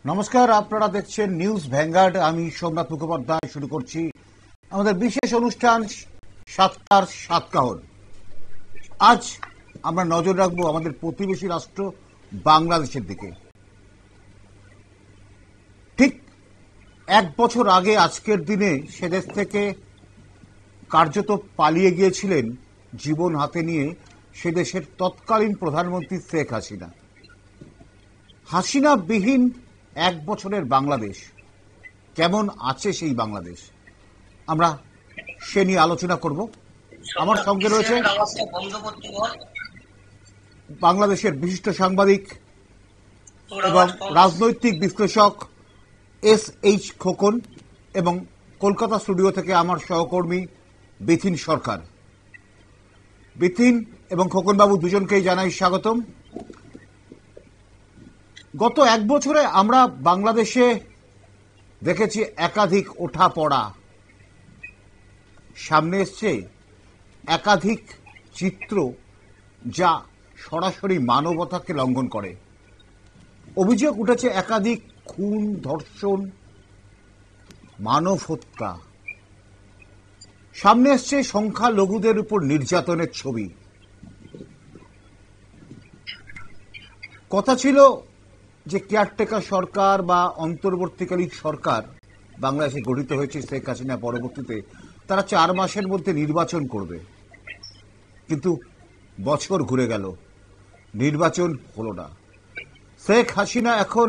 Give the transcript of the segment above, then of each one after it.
নমস্কার, আপনারা দেখছেন নিউজ ভ্যানগার্ড। আমি সোমনাথ মুখোপাধ্যায়। শুরু করছি আমাদের বিশেষ অনুষ্ঠান 7টার 7 কাহন। আজ আমরা নজর রাখবো আমাদের প্রতিবেশী রাষ্ট্র বাংলাদেশের দিকে। ঠিক 1 বছর আগে আজকের দিনে সে দেশ থেকে কার্যত পালিয়ে গিয়েছিলেন জীবন হাতে নিয়ে সে দেশের তৎকালীন প্রধানমন্ত্রী শেখ হাসিনা। হাসিনাবিহীন 1 বছরের বাংলাদেশ কেমন আছে সেই বাংলাদেশ, আমরা সে নিয়ে আলোচনা করব। আমার সঙ্গে রয়েছে বাংলাদেশের বিশিষ্ট সাংবাদিক এবং রাজনৈতিক বিশ্লেষক SH খোকন এবং কলকাতা স্টুডিও থেকে আমার সহকর্মী বিথিন সরকার। বিথিন এবং খোকন বাবু দুজনকেই জানাই স্বাগতম। গত 1 বছরে আমরা বাংলাদেশে দেখেছি একাধিক ওঠা পড়া, সামনে এসছে একাধিক চিত্র যা সরাসরি মানবতাকে লঙ্ঘন করে। অভিযোগ উঠেছে একাধিক খুন, ধর্ষণ, মানব হত্যা। সামনে এসছে সংখ্যালঘুদের উপর নির্যাতনের ছবি। কথা ছিল যে কেয়ারটেকার সরকার বা অন্তর্বর্তীকালীন সরকার বাংলাদেশে গঠিত হয়েছে শেখ হাসিনা পরবর্তীতে, তারা 4 মাসের মধ্যে নির্বাচন করবে। কিন্তু বছর ঘুরে গেল, নির্বাচন হলো না। শেখ হাসিনা এখন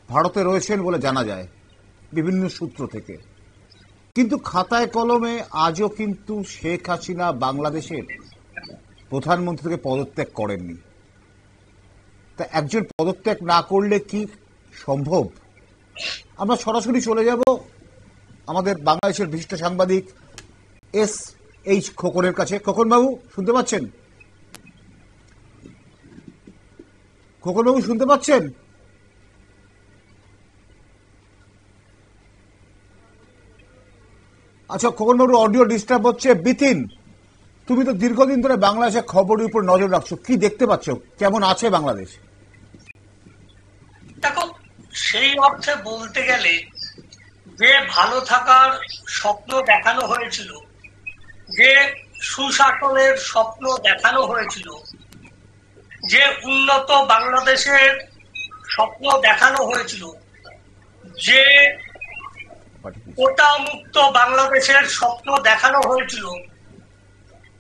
ভারতে রয়েছেন বলে জানা যায় বিভিন্ন সূত্র থেকে, কিন্তু খাতায় কলমে আজও কিন্তু শেখ হাসিনা বাংলাদেশের প্রধানমন্ত্রী থেকে পদত্যাগ করেননি। তা একজন পদত্যাগ না করলে কি সম্ভব? আমরা সরাসরি চলে যাব আমাদের বাংলাদেশের বিশিষ্ট সাংবাদিক SH খোকনের কাছে। খোকন বাবু শুনতে পাচ্ছেন? খোকন বাবু শুনতে পাচ্ছেন? আচ্ছা, খোকন বাবুর অডিও ডিস্টার্ব হচ্ছে। বিথিন, তুমি তো দীর্ঘদিন ধরে বাংলাদেশের খবরের উপর নজর রাখছো, কি দেখতে পাচ্ছ, কেমন আছে বাংলাদেশ? দেখো, সেই অর্থে বলতে গেলে যে ভালো থাকার স্বপ্ন দেখানো হয়েছিল, যে সুশাসনের স্বপ্ন দেখানো হয়েছিল, যে উন্নত বাংলাদেশের স্বপ্ন দেখানো হয়েছিল, যে কোটা মুক্ত বাংলাদেশের স্বপ্ন দেখানো হয়েছিল,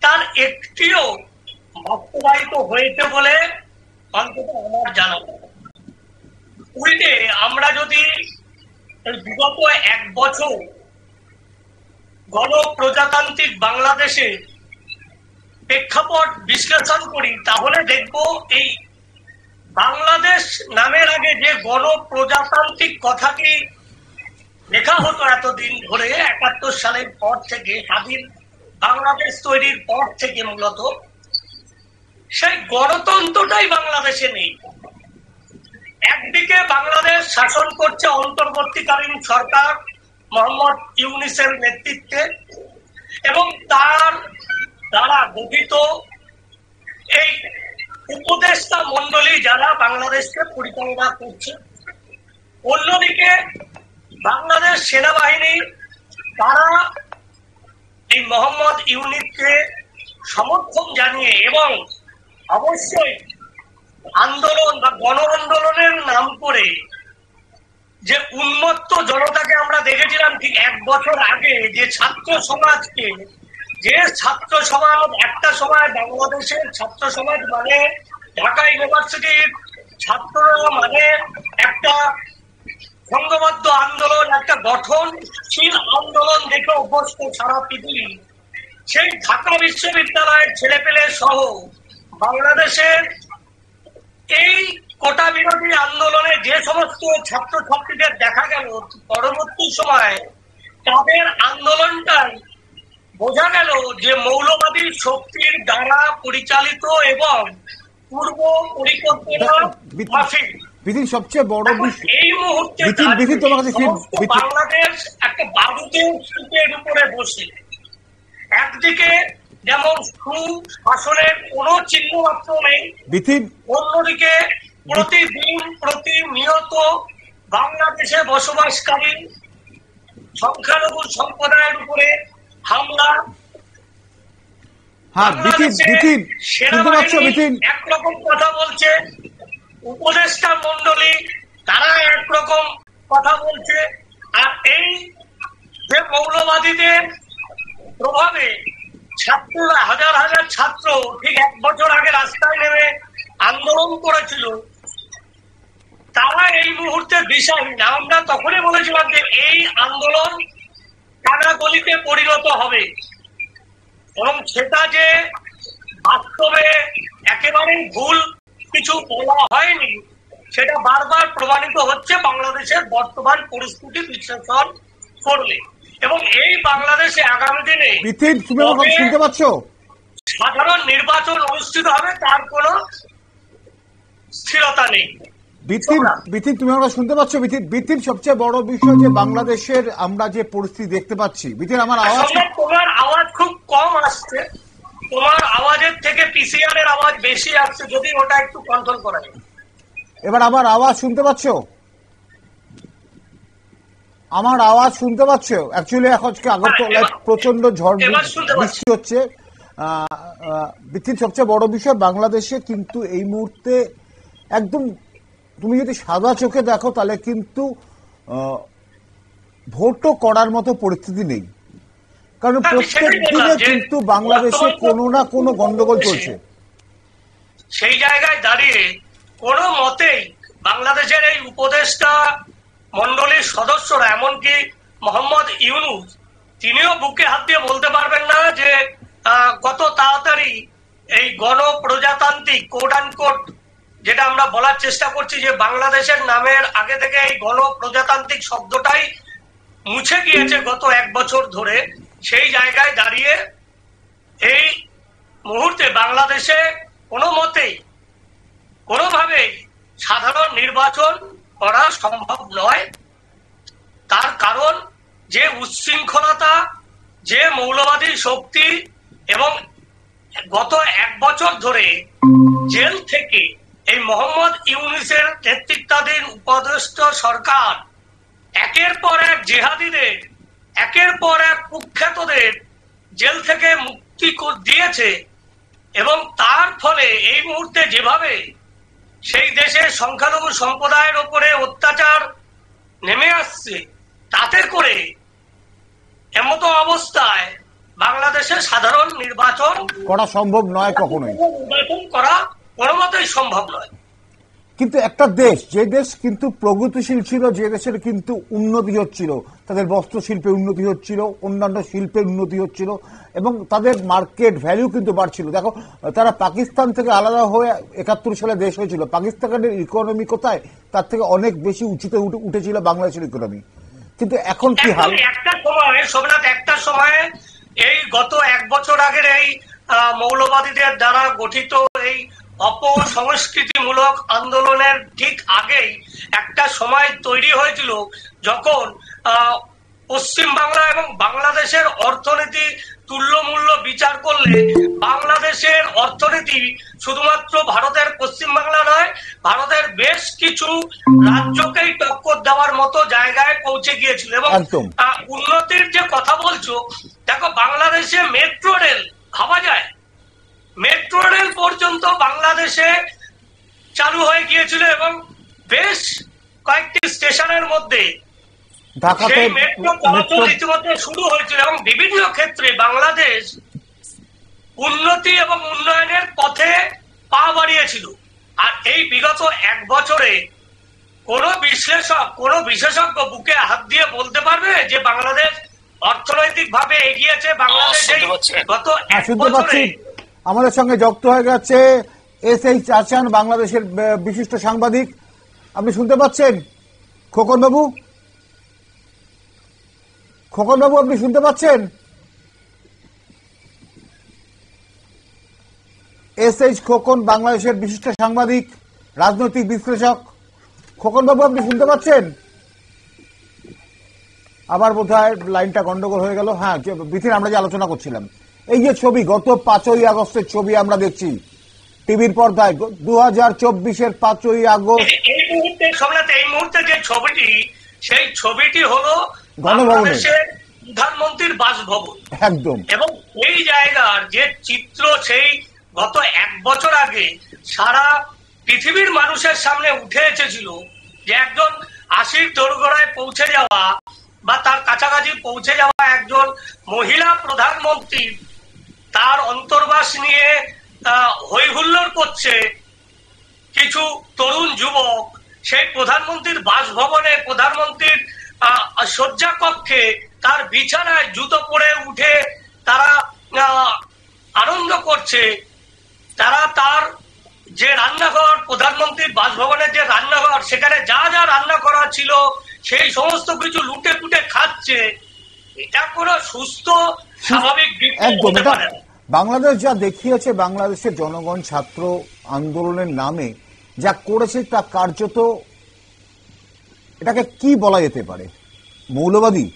তার একটিও বাস্তবায়িত হয়েছে বলে অন্তত আমার জানা। উল্টে আমরা যদি বিগত 1 বছর গণপ্রজাতান্ত্রিক বাংলাদেশের প্রেক্ষাপট বিশ্লেষণ করি, তাহলে দেখব এই বাংলাদেশ নামের আগে যে গণপ্রজাতান্ত্রিক কথাটি লেখা হতো এতদিন ধরে, 71 সালের পর থেকে, স্বাধীন বাংলাদেশ তৈরির পর থেকে, মূলত সেই গণতন্ত্রটাই বাংলাদেশে নেই। একদিকে বাংলাদেশ শাসন করছে অন্তর্বর্তীকালীন সরকার মোহাম্মদ ইউনূসের নেতৃত্বে এবং তার দ্বারা গঠিত এই উপদেষ্টা মন্ডলী যারা বাংলাদেশকে পরিচালনা করছে। অন্যদিকে বাংলাদেশ সেনাবাহিনী তারা এই মোহাম্মদ ইউনূসকে সমর্থন জানিয়ে এবং অবশ্যই আন্দোলন বা গণ আন্দোলনের নাম করে যে উন্মত্ত জনতাকে আমরা দেখেছিলাম ঠিক 1 বছর আগে, যে ছাত্র সমাজকে, যে ছাত্র সমাজ একটা সময় বাংলাদেশের ছাত্র সমাজ মানে ঢাকা ইউনিভার্সিটির ছাত্ররা মানে একটা সংঘবদ্ধ আন্দোলন, একটা গঠনশীল আন্দোলন দেখে অভ্যস্ত সারা পৃথিবী, সেই ঢাকা বিশ্ববিদ্যালয়ের ছেলেপেলে সহ বাংলাদেশের এই কোটা বিরোধী আন্দোলনে যে সমস্ত ছাত্রছাত্রীদের দেখা গেল, পরবর্তী সময়ে তাদের আন্দোলনটাই বোঝা গেল যে মৌলবাদী শক্তির দ্বারা পরিচালিত এবং পূর্ব পরিকল্পনা মাফিক। সবচেয়ে বড় এই মুহূর্তে বাংলাদেশ একটা বারুদের স্তূপের উপরে বসে, একদিকে যেমন সুশাসনের কোনো চিহ্ন মাত্র নেই, অন্যদিকে প্রতিদিন প্রতিনিয়ত বাংলাদেশে বসবাসকারী সংখ্যালঘু সম্প্রদায়ের উপরে হামলা, হ্যাঁ বিপিন, বিপিন শুনতে পাচ্ছ বিপিন? একরকম কথা বলছে, উপদেষ্টা মন্ডলী তারা একরকম কথা বলছে। আর এই যে মৌলবাদীদের প্রভাবে ছাত্ররা, হাজার হাজার ছাত্র ঠিক 1 বছর আগে রাস্তায় নেমে আন্দোলন করেছিল, তারা এই মুহূর্তে দিশাহীন। আমরা তখনই বলেছিলাম যে এই আন্দোলন কানাগলিতে পরিণত হবে, এবং সেটা যে বাস্তবে একেবারেই ভুল কিছু বলা হয়নি সেটা বারবার প্রমাণিত হচ্ছে বাংলাদেশের বর্তমান পরিস্থিতি বিশ্লেষণ করলে। এবং এই বাংলাদেশে আগামী দিনে বিপিন তুমি আমাকে শুনতে পাচ্ছ? সাধারণ নির্বাচন অনুষ্ঠিত হবে, তার কোনো স্থিরতা নেই। বিপিন, বিপিন তুমি আমাকে শুনতে পাচ্ছ? বিপিন, বিপিন সবচেয়ে বড় বিষয় যে বাংলাদেশের আমরা যে পরিস্থিতি দেখতে পাচ্ছি। বিপিন আমার আওয়াজ, তোমার আওয়াজ খুব কম আসছে, তোমার আওয়াজের থেকে পিসিআর এর আওয়াজ বেশি আসছে, যদি ওটা একটু কন্ট্রোল করা যায়। এবার আমার আওয়াজ শুনতে পাচ্ছ? আমার আওয়াজ শুনতে পাচ্ছ? অ্যাকচুয়ালি এখন আগরতলায় প্রচন্ড ঝড় বৃষ্টি হচ্ছে। বিপিন সবচেয়ে বড় বিষয় বাংলাদেশে কিন্তু এই মুহূর্তে একদম তুমি যদি সাদা চোখে দেখো তাহলে কিন্তু ভোটও করার মতো পরিস্থিতি নেই, কারণ প্রত্যেক দিনে কিন্তু বাংলাদেশে কোনো না কোনো গন্ডগোল চলছে। সেই জায়গায় দাঁড়িয়ে কোনো মতেই বাংলাদেশের এই উপদেষ্টা মন্ডলীর সদস্যরা, এমনকি মোহাম্মদ ইউনূস, তিনিও বুকে হাত দিয়ে বলতে পারবেন না যে কত তাড়াতাড়ি এই গণপ্রজাতান্ত্রিক কোট অ্যান্ড কোট, যেটা আমরা বলার চেষ্টা করছি যে বাংলাদেশের নামের আগে থেকে এই গণপ্রজাতান্ত্রিক শব্দটাই মুছে গিয়েছে গত 1 বছর ধরে, সেই জায়গায় দাঁড়িয়ে এই মুহূর্তে বাংলাদেশে কোনো মতেই কোনোভাবেই সাধারণ নির্বাচন করা সম্ভব নয়। তার কারণ যে উচ্ছৃঙ্খলতা, যে মৌলবাদী শক্তি, এবং গত 1 বছর ধরে জেল থেকে এই মোহাম্মদ ইউনূসের নেতৃত্বাধীন উপদেষ্টা সরকার একের পর এক জেহাদিদের, একের পর এক কুখ্যাতদের জেল থেকে মুক্তি দিয়েছে, এবং তার ফলে এই মুহূর্তে যেভাবে সেই দেশের সংখ্যালঘু সম্প্রদায়ের উপরে অত্যাচার নেমে আসছে, তাতে করে এমতো অবস্থায় বাংলাদেশে সাধারণ নির্বাচন করা সম্ভব নয়, কখনোই নির্বাচন করা কোনো মতেই সম্ভব নয়। কিন্তু একটা দেশ, যে দেশ কিন্তু প্রগতিশীল ছিল, যে দেশের কিন্তু উন্নতি হচ্ছিল, তাদের বস্ত্র শিল্পে উন্নতি হচ্ছিল, অন্যান্য শিল্পের উন্নতি হচ্ছিল, এবং তাদের মার্কেট ভ্যালু কিন্তু বাড়ছিল। দেখো তারা পাকিস্তান থেকে আলাদা হয়ে 71 সালে দেশ হয়েছিল, পাকিস্তানের ইকোনমি কোথায়, তার থেকে অনেক বেশি উঁচুতে উঠেছিল বাংলাদেশের ইকোনমি। কিন্তু এখন কি হাল? একটা সময় সোমনাথ, একটা সময়ে এই গত 1 বছর আগের এই মৌলবাদীদের দ্বারা গঠিত এই অপসংস্কৃতিমূলক আন্দোলনের ঠিক আগেই একটা সময় তৈরি হয়েছিল যখন পশ্চিম বাংলা এবং বাংলাদেশের অর্থনীতি তুল্যমূল্য বিচার করলে বাংলাদেশের অর্থনীতি শুধুমাত্র ভারতের পশ্চিম বাংলা নয়, ভারতের বেশ কিছু রাজ্যকেই টক্কর দেওয়ার মতো জায়গায় পৌঁছে গিয়েছিল। এবং উন্নতির যে কথা বলছো, দেখো বাংলাদেশে মেট্রো রেল ভাবা যায়, মেট্রো রেল পর্যন্ত বাংলাদেশে চালু হয়ে গিয়েছিল, এবং বেশ কয়েকটি স্টেশনের মধ্যে সেই মেট্রো চলাচল ইতিমধ্যে শুরু হয়েছিল, এবং বিভিন্ন ক্ষেত্রে বাংলাদেশ উন্নতি এবং উন্নয়নের পথে পা বাড়িয়েছিল। আর এই বিগত 1 বছরে কোন বিশ্লেষক, কোন বিশেষজ্ঞ বুকে হাত দিয়ে বলতে পারবে যে বাংলাদেশ অর্থনৈতিক ভাবে এগিয়েছে? বাংলাদেশ গত 1 বছরে আমাদের সঙ্গে যুক্ত হয়ে গেছে এস.এইচ. আচান, বাংলাদেশের বিশিষ্ট সাংবাদিক। আপনি শুনতে পাচ্ছেন খোকন বাবু? খোকন বাবু আপনি শুনতে পাচ্ছেন? এস.এইচ. খোকন, বাংলাদেশের বিশিষ্ট সাংবাদিক, রাজনৈতিক বিশ্লেষক। খোকন বাবু আপনি শুনতে পাচ্ছেন? আবার বোধহয় লাইনটা গন্ডগোল হয়ে গেল। হ্যাঁ বিথিন, আমরা যে আলোচনা করছিলাম, এই যে ছবি, গত 5ই আগস্টের ছবি আমরা দেখছি টিভির পর্দায়, 2024-এর 5ই আগস্ট এই মুহূর্তে যে ছবিটি, সেই ছবিটি হলো গণভবনের প্রধানমন্ত্রীর বাসভবন একদম, এবং এই জায়গার যে চিত্র সেই গত 1 বছর আগে সারা পৃথিবীর মানুষের সামনে উঠে এসেছিল, যে একজন 80 দোরগোড়ায় পৌঁছে যাওয়া বা তার কাছাকাছি পৌঁছে যাওয়া একজন মহিলা প্রধানমন্ত্রী তার অন্তর্বাস নিয়ে হই হুল্লোড় করছে কিছু তরুণ যুবক, সেই প্রধানমন্ত্রীর বাসভবনে, প্রধানমন্ত্রীর শয্যা কক্ষে, তার বিছানায় জুতো পরে উঠে তারা আনন্দ করছে। তারা তার যে রান্নাঘর, প্রধানমন্ত্রীর বাসভবনের যে রান্নাঘর, সেখানে যা যা রান্না করা ছিল সেই সমস্ত কিছু লুটে পুটে খাচ্ছে। এটা কোনো সুস্থ স্বাভাবিক একদম। এটা বাংলাদেশ যা দেখিয়েছে, বাংলাদেশের জনগণ ছাত্র আন্দোলনের নামে যা করেছে তা কার্যত এটাকে কি বলা যেতে পারে? মৌলবাদী,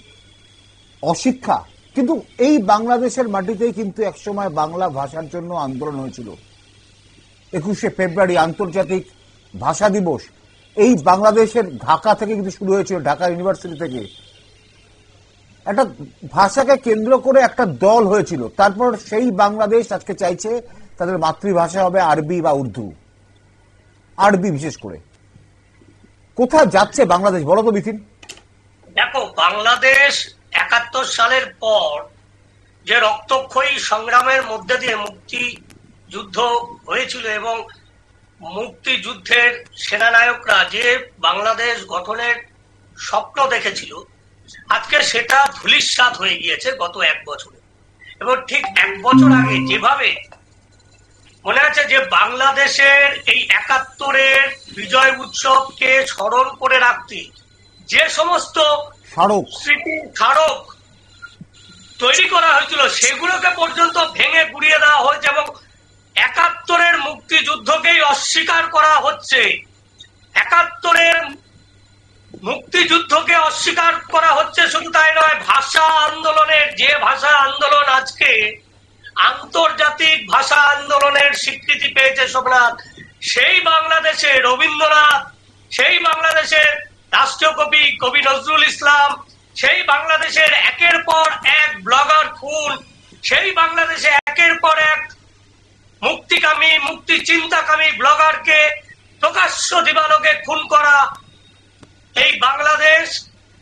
অশিক্ষা। কিন্তু এই বাংলাদেশের মাটিতেই কিন্তু একসময় বাংলা ভাষার জন্য আন্দোলন হয়েছিল। 21শে ফেব্রুয়ারি আন্তর্জাতিক ভাষা দিবস এই বাংলাদেশের ঢাকা থেকে কিন্তু শুরু হয়েছিল, ঢাকা ইউনিভার্সিটি থেকে। একটা ভাষাকে কেন্দ্র করে একটা দল হয়েছিল। তারপর সেই বাংলাদেশ আজকে চাইছে তাদের মাতৃভাষা হবে আরবি বা উর্দু, আরবি বিশেষ করে। কোথায় যাচ্ছে বাংলাদেশ বলো তো বিপিন? দেখো, বাংলাদেশ 71 সালের পর যে রক্তক্ষয়ী সংগ্রামের মধ্যে দিয়ে মুক্তি যুদ্ধ হয়েছিল এবং মুক্তিযুদ্ধের সেনানায়করা যে বাংলাদেশ গঠনের স্বপ্ন দেখেছিল, আজকে সেটা ধূলিসাৎ হয়ে গিয়েছে গত 1 বছরে। এবং ঠিক 1 বছর আগে যেভাবে মনে আছে যে বাংলাদেশের এই 71-এর বিজয় উৎসবকে স্মরণ করে রাখতে যে সমস্ত স্মৃতির স্মারক তৈরি করা হয়েছিল, সেগুলোকে পর্যন্ত ভেঙে গুড়িয়ে দেওয়া হয়েছে এবং 71-এর মুক্তিযুদ্ধকেই অস্বীকার করা হচ্ছে। 71-এর মুক্তিযুদ্ধকে অস্বীকার করা হচ্ছে। শুধু তাই নয়, ভাষা আন্দোলনের যে ভাষা আন্দোলন আজকে আন্তর্জাতিক ভাষা আন্দোলনের স্বীকৃতি পেয়েছে সোমনাথ, সেই বাংলাদেশে রবীন্দ্রনাথ, সেই বাংলাদেশের রাষ্ট্রীয় কবি কবি নজরুল ইসলাম, সেই বাংলাদেশের একের পর এক ব্লগার খুন, সেই বাংলাদেশে একের পর এক মুক্তিকামী, মুক্তি চিন্তাকামী ব্লগারকে প্রকাশ্য দিবালোকে খুন করা, এই বাংলাদেশ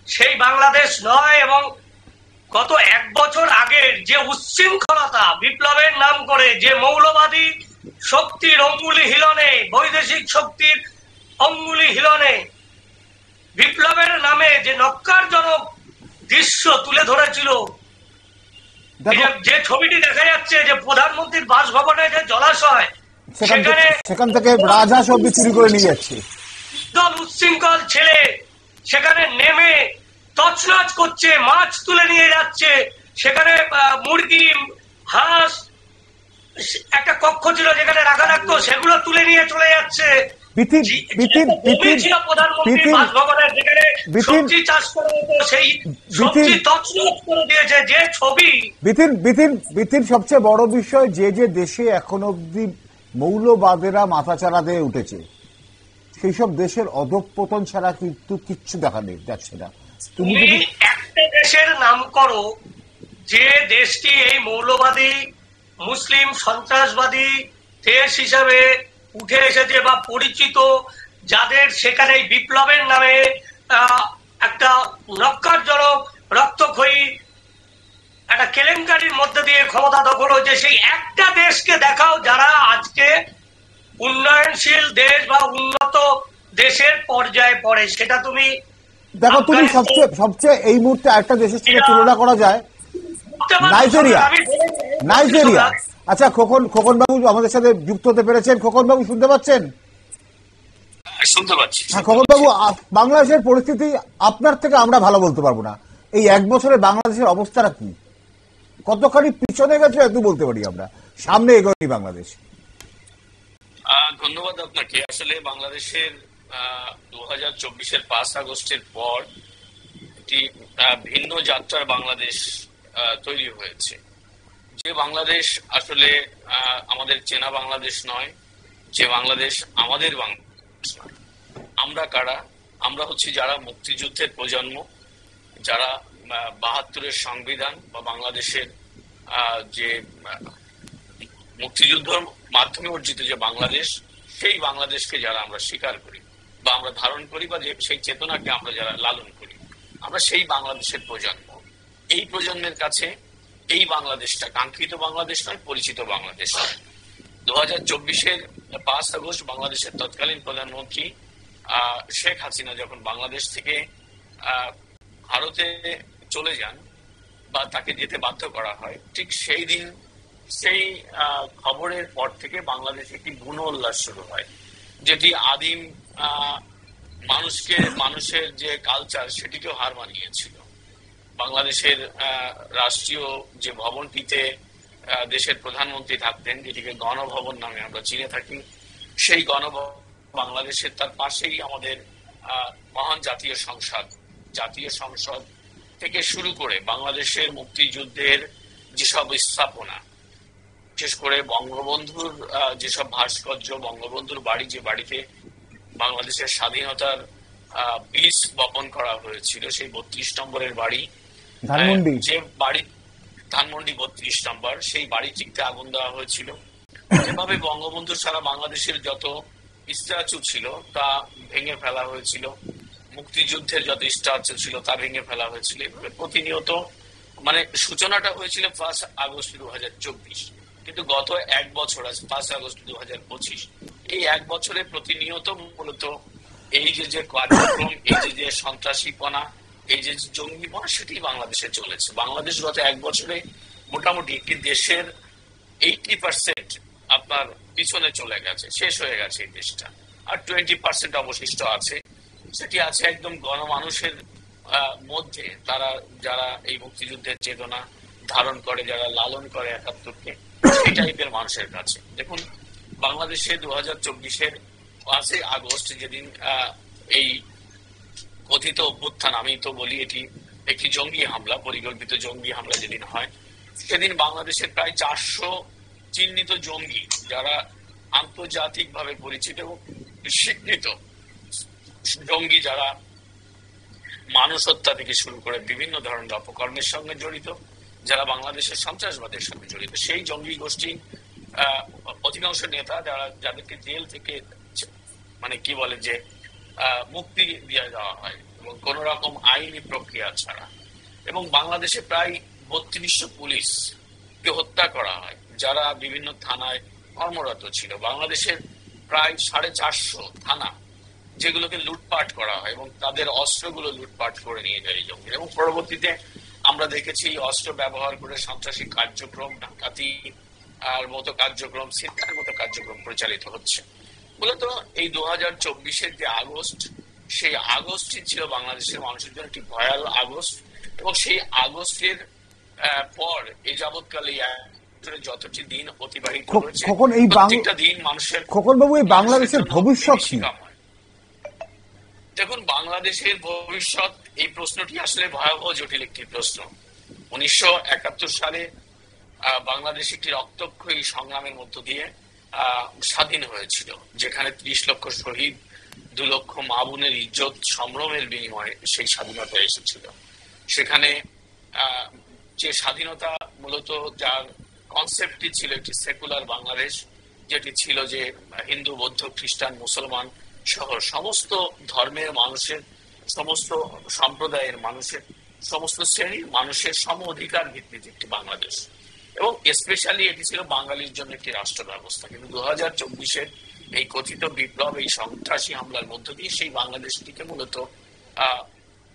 সেই বাংলাদেশ নয়। এবং গত 1 বছর আগের যে উচ্ছৃঙ্খলতা, বিপ্লবের নাম করে যে মৌলবাদী শক্তির অঙ্গুলি হিলনে, বৈদেশিক শক্তির অঙ্গুলি হিলনে বিপ্লবের নামে যে নক্কারজনক দৃশ্য তুলে ধরেছিল, যে ছবিটি দেখা যাচ্ছে যে প্রধানমন্ত্রীর বাসভবনে যে জলাশয়, সেখান থেকে রাজহাঁস অব্দি চুরি করে নিয়ে যাচ্ছে দল উচ্ছৃঙ্খল ছেলে, সেখানে নেমে তছনছ করছে, মাছ তুলে নিয়ে যাচ্ছে। সেখানে মুরগি, হাঁস, একটা কক্ষ ছিল যেখানে রাখা রাখতো, সেগুলো তুলে নিয়ে চলে যাচ্ছে। সবজি চাষ করে সেই সবজি তছনছ করে দিয়েছে। যে ছবি বিপিন, সবচেয়ে বড় বিষয়, যে যে দেশে এখন অব্দি মৌলবাদেরা মাথাচাড়া দিয়ে উঠেছে, সেই সব দেশের অধঃপতন ছাড়া কিন্তু কিচ্ছু দেখা যাচ্ছে না। তুমি একটা দেশের নাম করো যে দেশটি এই মৌলবাদী মুসলিম সন্ত্রাসবাদী দেশ হিসাবে উঠে এসেছে বা পরিচিত, যাদের সেখানে বিপ্লবের নামে একটা নক্কারজনক রক্তক্ষয়ী একটা কেলেঙ্কারির মধ্যে দিয়ে ক্ষমতা দখল হয়েছে, সেই একটা দেশকে দেখাও যারা আজকে উন্নয়নশীল দেশ বা উন্নত দেশের পর্যায়ে পড়ে। সেটা তুমি দেখো, তুমি সবচেয়ে এই মুহূর্তে একটা দেশের সাথে তুলনা করা যায়, নাইজেরিয়া। আচ্ছা, খোকন বাবু আমাদের সাথে যুক্ত হতে পেরেছেন। খোকন বাবু শুনতে পাচ্ছেন? শুনতে পাচ্ছি। হ্যাঁ খোকন বাবু, বাংলাদেশের পরিস্থিতি আপনার থেকে আমরা ভালো বলতে পারবো না। এই 1 বছরে বাংলাদেশের অবস্থাটা কি, কতখানি পিছনে গেছে একটু বলতে পারি আমরা, সামনে এগোয়নি বাংলাদেশ? ধন্যবাদ আপনাকে। আসলে বাংলাদেশের 2024-এর 5 আগস্টের পর একটি ভিন্ন যাত্রার বাংলাদেশ তৈরি হয়েছে। যে বাংলাদেশ আসলে আমাদের চেনা বাংলাদেশ নয়, যে বাংলাদেশ আমাদের বাংলাদেশ নয়। আমরা কারা? আমরা হচ্ছি যারা মুক্তিযুদ্ধের প্রজন্ম, যারা ৭২-এর সংবিধান বা বাংলাদেশের যে মুক্তিযুদ্ধের মাধ্যমে অর্জিত যে বাংলাদেশ, সেই বাংলাদেশকে যারা আমরা স্বীকার করি বা আমরা ধারণ করি বা যে সেই চেতনাকে আমরা যারা লালন করি, আমরা সেই বাংলাদেশের প্রজন্ম। এই প্রজন্মের কাছে এই বাংলাদেশটা কাঙ্ক্ষিত বাংলাদেশ নয়, পরিচিত বাংলাদেশ নয়। 2024-এর 5 আগস্ট বাংলাদেশের তৎকালীন প্রধানমন্ত্রী শেখ হাসিনা যখন বাংলাদেশ থেকে ভারতে চলে যান বা তাকে যেতে বাধ্য করা হয়, ঠিক সেই দিন সেই খবরের পর থেকে বাংলাদেশে একটি বুনো উল্লাস শুরু হয়, যেটি আদিম মানুষের যে কালচার সেটিকেও হার মানিয়েছিল। বাংলাদেশের রাষ্ট্রীয় যে ভবনটিতে দেশের প্রধানমন্ত্রী থাকতেন, যেটিকে গণভবন নামে আমরা চিনে থাকি, সেই গণভবন বাংলাদেশের তার পাশেই আমাদের মহান জাতীয় সংসদ থেকে শুরু করে বাংলাদেশের মুক্তিযুদ্ধের যেসব স্থাপনা, বিশেষ করে বঙ্গবন্ধুর যেসব ভাস্কর্য, বঙ্গবন্ধুর বাড়ি, যে বাড়িতে বাংলাদেশের স্বাধীনতার বীজ বপন করা হয়েছিল, সেই 32 নম্বরের বাড়ি, যে বাড়ি ধানমন্ডি 32 নম্বর, সেই বাড়িটিতে আগুন দেওয়া হয়েছিল। এভাবে বঙ্গবন্ধু সারা বাংলাদেশের যত স্ট্যাচু ছিল তা ভেঙে ফেলা হয়েছিল, মুক্তিযুদ্ধের যত স্ট্যাচু ছিল তা ভেঙে ফেলা হয়েছিল। এভাবে প্রতিনিয়ত মানে সূচনাটা হয়েছিল 5 আগস্ট 2024, কিন্তু গত এক বছর আজ 5 আগস্ট 2025, এই এক বছরে প্রতিনিয়ত মূলত এই যে কার্যক্রম, এই যে সন্ত্রাসীপনা, এই যে জঙ্গিপনা, সেটি বাংলাদেশে চলেছে। বাংলাদেশ গত এক বছরে মোটামুটি একটি দেশের 80% আপনার পিছনে চলে গেছে, শেষ হয়ে গেছে এই দেশটা, আর 20% অবশিষ্ট আছে। সেটি আছে একদম গণমানুষের মধ্যে, তারা যারা এই মুক্তিযুদ্ধের চেতনা ধারণ করে, যারা লালন করে ৭১-কে, এই টাইপের মানুষের কাছে। দেখুন, বাংলাদেশে 2024-এর 5 আগস্ট যেদিন এই কথিত অভ্যুত্থান, আমি তো বলি এটি একটি জঙ্গি হামলা, পরিকল্পিত জঙ্গি হামলা যেদিন হয়, সেদিন বাংলাদেশের প্রায় 400 চিহ্নিত জঙ্গি, যারা আন্তর্জাতিকভাবে পরিচিত এবং স্বীকৃত জঙ্গি, যারা মানুষ হত্যা থেকে শুরু করে বিভিন্ন ধরনের অপকর্মের সঙ্গে জড়িত, যারা বাংলাদেশের সন্ত্রাসবাদের সঙ্গে জড়িত, সেই জঙ্গি গোষ্ঠী অধিকাংশ নেতা যাদেরকে জেল থেকে মানে কি বলে যে মুক্তি দিয়ে দেওয়া হয় এবং কোন রকম আইনি প্রক্রিয়া ছাড়া, এবং বাংলাদেশে প্রায় 3200 পুলিশকে হত্যা করা হয় যারা বিভিন্ন থানায় কর্মরত ছিল। বাংলাদেশের প্রায় 450 থানা যেগুলোকে লুটপাট করা হয় এবং তাদের অস্ত্রগুলো লুটপাট করে নিয়ে যায় জঙ্গিরা, এবং পরবর্তীতে আমরা দেখেছি অস্ত্র ব্যবহার করে সন্ত্রাসী কার্যক্রম, ডাকাতি আর মতো কার্যক্রম, ছিনতাইয়ের মতো কার্যক্রম পরিচালিত হচ্ছে। মূলত এই 2024-এর যে আগস্ট, সেই আগস্টই ছিল বাংলাদেশের মানুষের জন্য একটি ভয়াল আগস্ট, এবং সেই আগস্টের পর এই যাবৎকালে যতটি দিন অতিবাহিত হয়েছে, প্রত্যেকটা দিন মানুষের খোকনবাবু, এই বাংলাদেশের ভবিষ্যৎ কি? দেখুন, বাংলাদেশের ভবিষ্যৎ, এই প্রশ্নটি আসলে ভয়াবহ জটিল একটি প্রশ্ন। 1971 সালে বাংলাদেশ একটি রক্তক্ষয়ী সংগ্রামের মধ্য দিয়ে স্বাধীন হয়েছিল, যেখানে 30 লক্ষ শহীদ, 2 লক্ষ মা বোনের ইজ্জত সম্ভ্রমের বিনিময়ে সেই স্বাধীনতা এসেছিল। সেখানে যে স্বাধীনতা, মূলত যার কনসেপ্টটি ছিল একটি সেকুলার বাংলাদেশ, যেটি ছিল যে হিন্দু, বৌদ্ধ, খ্রিস্টান, মুসলমান সহ সমস্ত ধর্মের মানুষের, সমস্ত সম্প্রদায়ের মানুষের, সমস্ত শ্রেণীর মানুষের সম অধিকার ভিত্তিতে একটি বাংলাদেশ, এবং স্পেশালি এটি ছিল বাঙালির জন্য একটি রাষ্ট্র ব্যবস্থা। কিন্তু 2024-এর এই কথিত বিপ্লব, এই সন্ত্রাসী হামলার মধ্য দিয়ে সেই বাংলাদেশটিকে মূলত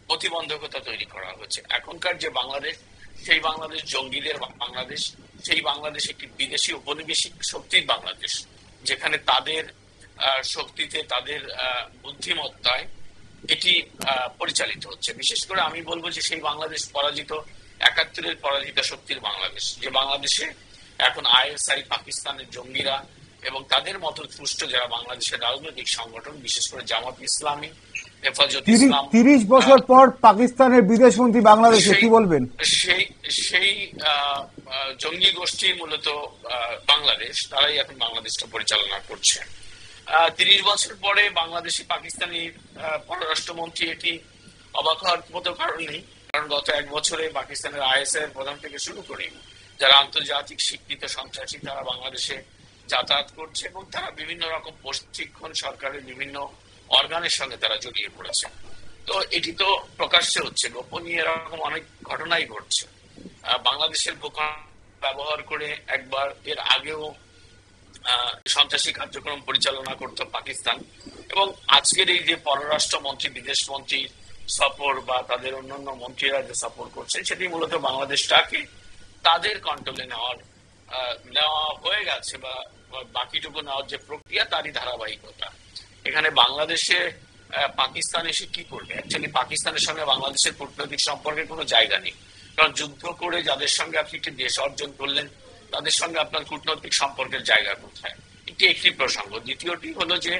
প্রতিবন্ধকতা তৈরি করা হচ্ছে। এখনকার যে বাংলাদেশ, সেই বাংলাদেশ জঙ্গিদের বাংলাদেশ, সেই বাংলাদেশ একটি বিদেশি উপনিবেশিক শক্তির বাংলাদেশ, যেখানে তাদের শক্তিতে, তাদের বুদ্ধিমত্তায় এটি পরিচালিত হচ্ছে। বিশেষ করে আমি বলবো যে সেই বাংলাদেশ পরাজিত, 71-এর পরাজিত শক্তির বাংলাদেশ, যে বাংলাদেশে এখন ISI, পাকিস্তানের জঙ্গিরা এবং তাদের মতো তুষ্ট যারা বাংলাদেশের রাজনৈতিক সংগঠন, বিশেষ করে জামাত ইসলামী, হেফাজত ইসলাম, 30 বছর পর পাকিস্তানের বিদেশমন্ত্রী বাংলাদেশে, কি বলবেন? সেই জঙ্গি গোষ্ঠী মূলত বাংলাদেশ, তারাই এখন বাংলাদেশটা পরিচালনা করছে। 30 বছর পরে বাংলাদেশি পাকিস্তানি পররাষ্ট্রমন্ত্রী, এটি অবাক হওয়ার মতো কারণ নেই, কারণ গত 1 বছরে পাকিস্তানের আইএসআই প্রধান থেকে শুরু করে যারা আন্তর্জাতিক স্বীকৃত সন্ত্রাসী তারা বাংলাদেশে যাতায়াত করছে এবং তারা বিভিন্ন রকম প্রশিক্ষণ সরকারের বিভিন্ন অর্গানের সঙ্গে তারা জড়িয়ে পড়েছে। তো এটি তো প্রকাশ্যে হচ্ছে, গোপনীয় এরকম অনেক ঘটনাই ঘটছে। বাংলাদেশের ভূখণ্ড ব্যবহার করে একবার এর আগেও সন্ত্রাসী কার্যক্রম পরিচালনা করত পাকিস্তান, এবং আজকের এই যে পররাষ্ট্রমন্ত্রী বিদেশ মন্ত্রী সফর বা তাদের অন্যান্য মন্ত্রীরা যে সফর করছে সেটি মূলত বাংলাদেশটাকে তাদের কন্ট্রোলে নেওয়া হয়ে গেছে, বা বাকিটুকু নেওয়ার যে প্রক্রিয়া তারই ধারাবাহিকতা। এখানে বাংলাদেশে পাকিস্তান এসে কি করবে? অ্যাকচুয়ালি পাকিস্তানের সঙ্গে বাংলাদেশের কূটনৈতিক সম্পর্কের কোনো জায়গা নেই, কারণ যুদ্ধ করে যাদের সঙ্গে আপনি একটি দেশ অর্জন করলেন তাদের সঙ্গে আপনার কূটনৈতিক সম্পর্কের জায়গা কোথায়? এটি একটি প্রসঙ্গ। দ্বিতীয়টি হলো যে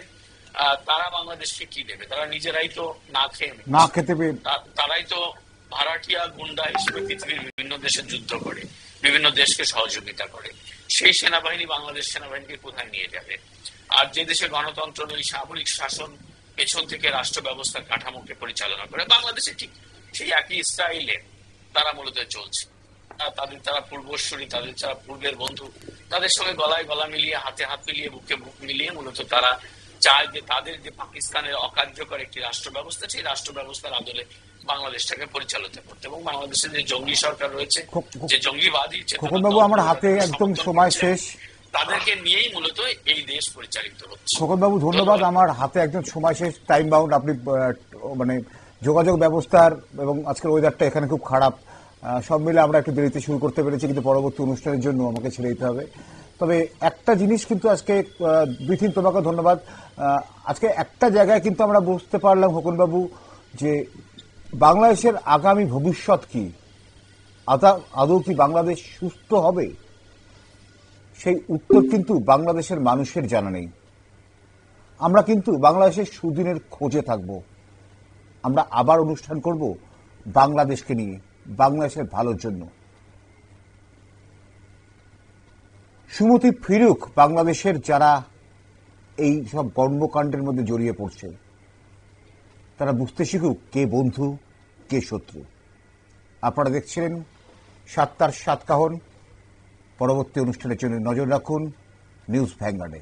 তারা বাংলাদেশকে কি দেবে? তারা নিজেরাই তো না খেতে তারাই তো ভাড়াটিয়া গুন্ডা হিসেবে পৃথিবীর বিভিন্ন দেশে যুদ্ধ করে, বিভিন্ন দেশকে সহযোগিতা করে। সেই সেনাবাহিনী বাংলাদেশ সেনাবাহিনীকে কোথায় নিয়ে যাবে? আর যে দেশে গণতন্ত্র নেই, সামরিক শাসন পেছন থেকে রাষ্ট্র ব্যবস্থার কাঠামোকে পরিচালনা করে, বাংলাদেশে ঠিক সেই একই স্টাইলে তারা মূলত চলছে। তারা পূর্বসূরি, তাদের যারা পূর্বের বন্ধু, তাদের সঙ্গে গলায় গলা মিলিয়ে, হাতে হাত মিলিয়ে, বুকে বুক মিলিয়ে মূলত তারা চায় যে তাদের যে পাকিস্তানের অকার্যকর একটি রাষ্ট্র ব্যবস্থা, সেই রাষ্ট্র ব্যবস্থার আদলে বাংলাদেশটাকে পরিচালিত করতে। এবং বাংলাদেশের যে জঙ্গি সরকার রয়েছে, যে জঙ্গিবাদী, খোকনবাবু আমার হাতে একদম সময় শেষ, তাদেরকে নিয়েই মূলত এই দেশ পরিচালিত হচ্ছে। খোকনবাবু ধন্যবাদ, আমার হাতে একদম সময় শেষ, টাইম বাউন্ড। আপনি মানে যোগাযোগ ব্যবস্থার এবং আজকের ওয়েদারটা এখানে খুব খারাপ, সব মিলে আমরা একটু দেরিতে শুরু করতে পেরেছি, কিন্তু পরবর্তী অনুষ্ঠানের জন্য আমাকে ছেড়ে দিতে হবে। তবে একটা জিনিস কিন্তু আজকে বিথিন, তোমাকে ধন্যবাদ, আজকে একটা জায়গায় কিন্তু আমরা বুঝতে পারলাম খোকনবাবু যে বাংলাদেশের আগামী ভবিষ্যৎ কি, আদৌ কি বাংলাদেশ সুস্থ হবে, সেই উত্তর কিন্তু বাংলাদেশের মানুষের জানা নেই। আমরা কিন্তু বাংলাদেশের সুদিনের খোঁজে থাকব। আমরা আবার অনুষ্ঠান করব বাংলাদেশকে নিয়ে, বাংলাদেশের ভালোর জন্য। সুমতি ফিরুক বাংলাদেশের যারা এই সব কর্মকাণ্ডের মধ্যে জড়িয়ে পড়ছে, তারা বুঝতে শিখুক কে বন্ধু কে শত্রু। আপনারা দেখছিলেন 7টার 7 কাহন। পরবর্তী অনুষ্ঠানের জন্য নজর রাখুন নিউজ ভ্যানগার্ডে।